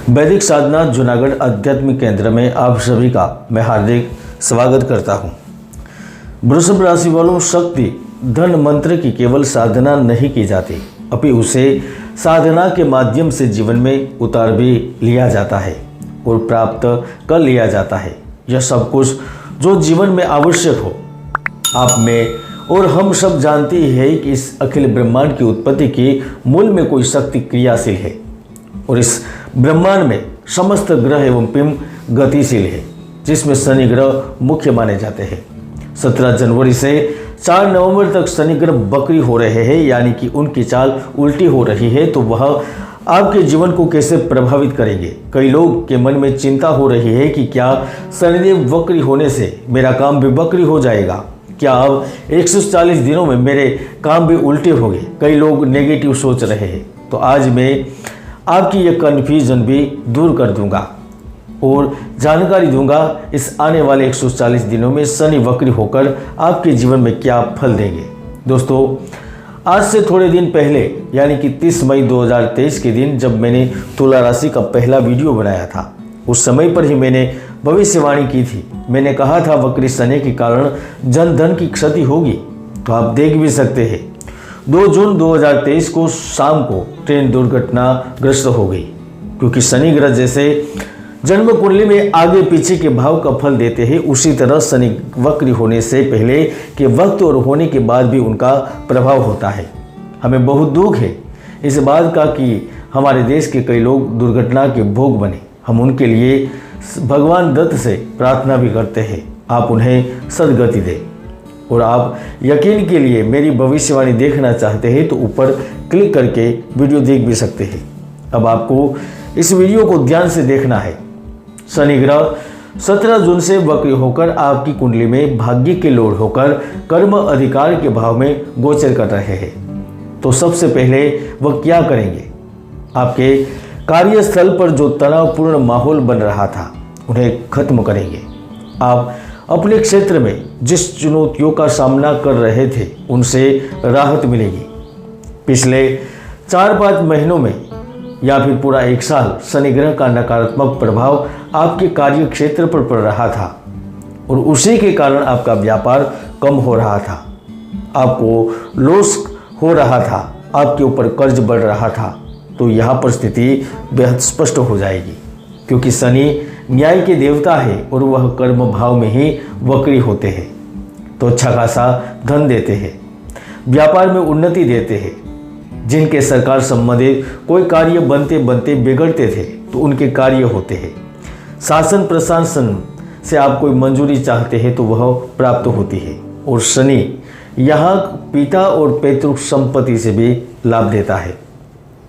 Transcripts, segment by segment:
वैदिक साधना जूनागढ़ आध्यात्मिक केंद्र में आप सभी का मैं हार्दिक स्वागत करता हूं। वृषभ राशि वालों, शक्ति धन मंत्र की केवल साधना नहीं की जाती, अभी उसे साधना के माध्यम से जीवन में उतार भी लिया जाता है और प्राप्त कर लिया जाता है। यह सब कुछ जो जीवन में आवश्यक हो, आप में और हम सब जानते हैं कि इस अखिल ब्रह्मांड की उत्पत्ति के मूल में कोई शक्ति क्रियाशील है और इस ब्रह्मांड में समस्त ग्रह एवं पिंड गतिशील है, जिसमें शनि ग्रह मुख्य माने जाते हैं। 17 जनवरी से 4 नवंबर तक शनि ग्रह बकरी हो रहे हैं, यानी कि उनकी चाल उल्टी हो रही है, तो वह आपके जीवन को कैसे प्रभावित करेंगे। कई लोग के मन में चिंता हो रही है कि क्या शनिदेव वक्री होने से मेरा काम भी वक्री हो जाएगा, क्या अब 140 दिनों में मेरे काम भी उल्टे होंगे। कई लोग नेगेटिव सोच रहे हैं, तो आज मैं आपकी ये कन्फ्यूजन भी दूर कर दूंगा और जानकारी दूंगा इस आने वाले 140 दिनों में शनि वक्री होकर आपके जीवन में क्या फल देंगे। दोस्तों, आज से थोड़े दिन पहले यानी कि 30 मई 2023 के दिन जब मैंने तुला राशि का पहला वीडियो बनाया था, उस समय पर ही मैंने भविष्यवाणी की थी। मैंने कहा था वक्री शनि के कारण जन धन की क्षति होगी। तो आप देख भी सकते हैं 2 जून 2023 को शाम को ट्रेन दुर्घटनाग्रस्त हो गई, क्योंकि शनि ग्रह जैसे जन्म कुंडली में आगे पीछे के भाव का फल देते हैं, उसी तरह शनि वक्री होने से पहले के वक्त और होने के बाद भी उनका प्रभाव होता है। हमें बहुत दुख है इस बात का कि हमारे देश के कई लोग दुर्घटना के भोग बने। हम उनके लिए भगवान दत्त से प्रार्थना भी करते हैं, आप उन्हें सद्गति दें। और आप यकीन के लिए मेरी भविष्यवाणी देखना चाहते हैं तो ऊपर क्लिक करके वीडियो देख भी सकते हैं। अब आपको इस वीडियो को ध्यान से देखना है। शनि ग्रह 17 जून से वक्री होकर आपकी कुंडली में भाग्य के लोड होकर कर्म अधिकार के भाव में गोचर कर रहे हैं। तो सबसे पहले वह क्या करेंगे? आपके कार्यस्थल पर जो तनावपूर्ण माहौल बन रहा था उन्हें खत्म करेंगे। आप अपने क्षेत्र में जिस चुनौतियों का सामना कर रहे थे उनसे राहत मिलेगी। पिछले 4-5 महीनों में या फिर पूरा 1 साल शनि ग्रह का नकारात्मक प्रभाव आपके कार्य क्षेत्र पर पड़ रहा था और उसी के कारण आपका व्यापार कम हो रहा था, आपको लॉस हो रहा था, आपके ऊपर कर्ज बढ़ रहा था। तो यहाँ पर स्थिति बेहद स्पष्ट हो जाएगी, क्योंकि शनि न्याय के देवता है और वह कर्म भाव में ही वक्री होते हैं। तो अच्छा खासा धन देते हैं, व्यापार में उन्नति देते हैं। जिनके सरकार संबंधित कोई कार्य बनते बनते बिगड़ते थे तो उनके कार्य होते हैं। शासन प्रशासन से आप कोई मंजूरी चाहते हैं तो वह प्राप्त होती है। और शनि यहाँ पिता और पैतृक संपत्ति से भी लाभ देता है,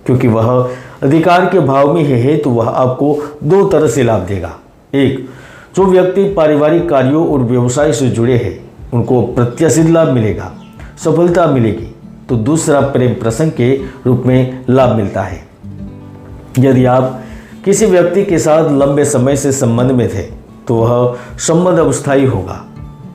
क्योंकि वह अधिकार के भाव में है तो वह आपको 2 तरह से लाभ देगा। एक, जो व्यक्ति पारिवारिक कार्यों और व्यवसाय से जुड़े हैं उनको प्रत्याशित लाभ मिलेगा, सफलता मिलेगी। तो दूसरा, प्रेम प्रसंग के रूप में लाभ मिलता है। यदि आप किसी व्यक्ति के साथ लंबे समय से संबंध में थे तो वह संबंध अस्थायी होगा,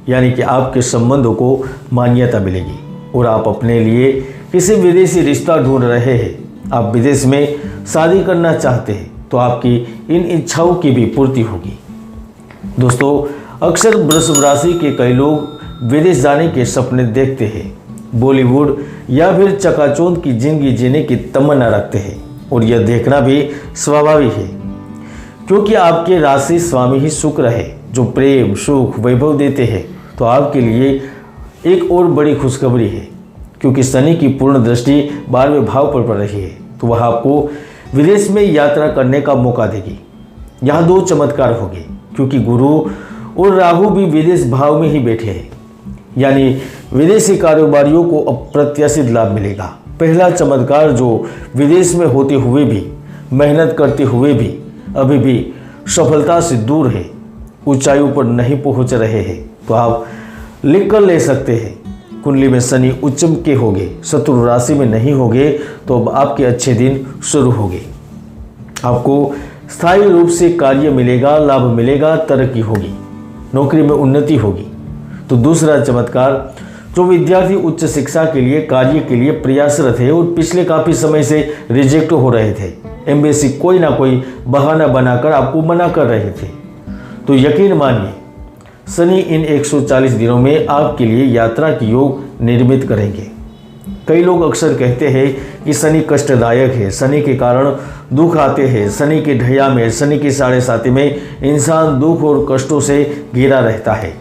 यानी कि आपके संबंधों को मान्यता मिलेगी। और आप अपने लिए किसी विदेशी रिश्ता ढूंढ रहे हैं, आप विदेश में शादी करना चाहते हैं तो आपकी इन इच्छाओं की भी पूर्ति होगी। दोस्तों, अक्सर वृषभ राशि के कई लोग विदेश जाने के सपने देखते हैं, बॉलीवुड या फिर चकाचौंध की जिंदगी जीने की तमन्ना रखते हैं। और यह देखना भी स्वाभाविक है, क्योंकि आपके राशि स्वामी ही शुक्र है जो प्रेम सुख वैभव देते हैं। तो आपके लिए एक और बड़ी खुशखबरी है, क्योंकि शनि की पूर्ण दृष्टि 12वें भाव पर पड़ रही है, तो वह आपको विदेश में यात्रा करने का मौका देगी। यहाँ 2 चमत्कार होंगे, क्योंकि गुरु और राहु भी विदेश भाव में ही बैठे हैं, यानी विदेशी कारोबारियों को अप्रत्याशित लाभ मिलेगा। पहला चमत्कार, जो विदेश में होते हुए भी मेहनत करते हुए भी अभी भी सफलता से दूर है, ऊंचाइयों पर नहीं पहुंच रहे हैं, तो आप लिख कर ले सकते हैं। कुंडली में शनि उच्च के होंगे, शत्रु राशि में नहीं होंगे, तो अब आपके अच्छे दिन शुरू होंगे। आपको स्थायी रूप से कार्य मिलेगा, लाभ मिलेगा, तरक्की होगी, नौकरी में उन्नति होगी। तो दूसरा चमत्कार, जो विद्यार्थी उच्च शिक्षा के लिए कार्य के लिए प्रयासरत है और पिछले काफ़ी समय से रिजेक्ट हो रहे थे, एम्बेसी कोई ना कोई बहाना बनाकर आपको मना कर रहे थे। तो यकीन मानिए शनि इन 140 दिनों में आपके लिए यात्रा की योग निर्मित करेंगे। कई लोग अक्सर कहते हैं कि शनि कष्टदायक है, शनि के कारण दुख आते हैं, शनि के ढैया में, शनि की साढ़े साथी में इंसान दुख और कष्टों से घिरा रहता है।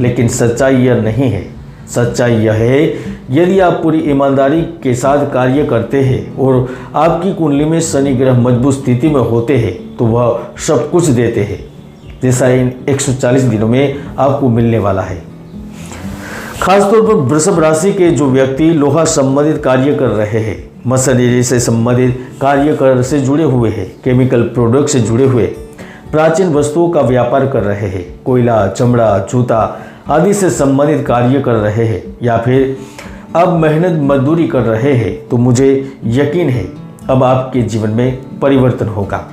लेकिन सच्चाई यह नहीं है। सच्चाई यह है यदि आप पूरी ईमानदारी के साथ कार्य करते हैं और आपकी कुंडली में शनि ग्रह मजबूत स्थिति में होते हैं तो वह सब कुछ देते हैं जैसा इन 140 दिनों में आपको मिलने वाला है। खासतौर पर वृषभ राशि के जो व्यक्ति लोहा संबंधित कार्य कर रहे हैं, मशीनरी से संबंधित कार्य से जुड़े हुए हैं, केमिकल प्रोडक्ट से जुड़े हुए, प्राचीन वस्तुओं का व्यापार कर रहे हैं, कोयला, चमड़ा, जूता आदि से संबंधित कार्य कर रहे हैं, या फिर अब मेहनत मजदूरी कर रहे हैं, तो मुझे यकीन है अब आपके जीवन में परिवर्तन होगा।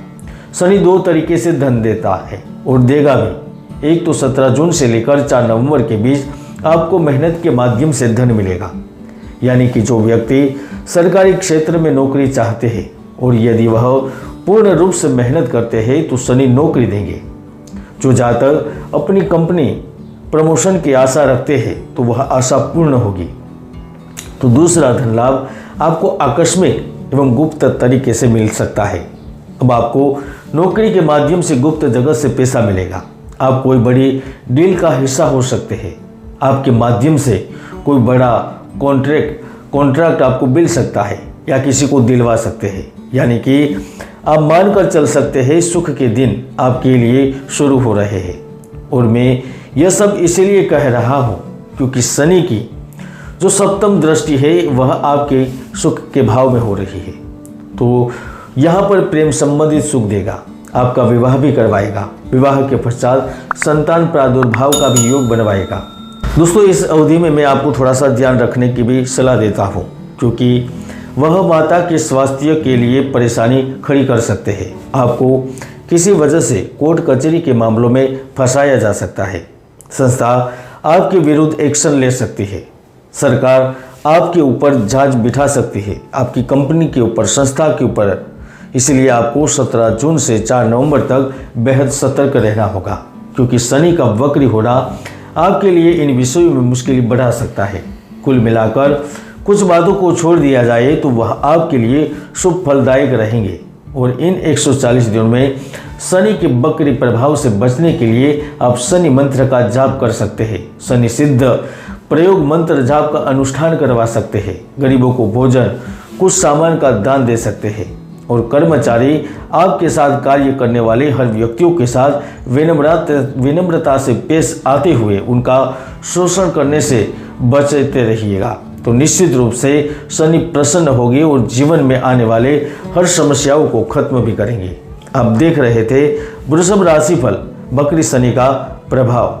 शनि 2 तरीके से धन देता है और देगा भी। एक तो 17 जून से लेकर 4 नवंबर के बीच आपको मेहनत के माध्यम से धन मिलेगा। यानी कि जो व्यक्ति सरकारी क्षेत्र में नौकरी चाहते हैं और यदि वह पूर्ण रूप से मेहनत करते हैं तो शनि नौकरी देंगे। जो जातक अपनी कंपनी प्रमोशन की आशा रखते हैं तो वह आशा पूर्ण होगी। तो दूसरा धन लाभ आपको आकस्मिक एवं गुप्त तरीके से मिल सकता है। अब आपको नौकरी के माध्यम से गुप्त जगत से पैसा मिलेगा। आप कोई बड़ी डील का हिस्सा हो सकते हैं। आपके माध्यम से कोई बड़ा कॉन्ट्रैक्ट आपको मिल सकता है या किसी को दिलवा सकते हैं। यानी कि आप मानकर चल सकते हैं सुख के दिन आपके लिए शुरू हो रहे हैं। और मैं यह सब इसीलिए कह रहा हूँ क्योंकि शनि की जो सप्तम दृष्टि है वह आपके सुख के भाव में हो रही है। तो यहाँ पर प्रेम संबंधित सुख देगा, आपका विवाह भी करवाएगा, विवाह के पश्चात संतान प्रादुर्भाव का भी योग बनवाएगा। दोस्तों इस अवधि में मैं आपको थोड़ा सा ध्यान रखने की भी सलाह देता हूँ क्योंकि वह माता के स्वास्थ्य के लिए परेशानी खड़ी कर सकते हैं। आपको किसी वजह से कोर्ट कचहरी के मामलों में फंसाया जा सकता है। संस्था आपके विरुद्ध एक्शन ले सकती है। सरकार आपके ऊपर जांच बिठा सकती है, आपकी कंपनी के ऊपर, संस्था के ऊपर। इसलिए आपको 17 जून से 4 नवंबर तक बेहद सतर्क रहना होगा क्योंकि शनि का वक्री होना आपके लिए इन विषयों में मुश्किल बढ़ा सकता है। कुल मिलाकर कुछ बातों को छोड़ दिया जाए तो वह आपके लिए शुभ फलदायक रहेंगे। और इन 140 दिनों में शनि के वक्री प्रभाव से बचने के लिए आप शनि मंत्र का जाप कर सकते हैं। शनि सिद्ध प्रयोग मंत्र जाप का अनुष्ठान करवा सकते हैं। गरीबों को भोजन, कुछ सामान का दान दे सकते हैं। और कर्मचारी आपके साथ कार्य करने वाले हर व्यक्तियों के साथ विनम्रता से पेश आते हुए उनका शोषण करने से बचते रहिएगा। तो निश्चित रूप से शनि प्रसन्न होगी और जीवन में आने वाले हर समस्याओं को खत्म भी करेंगे। आप देख रहे थे वृषभ राशिफल, वक्री शनि का प्रभाव।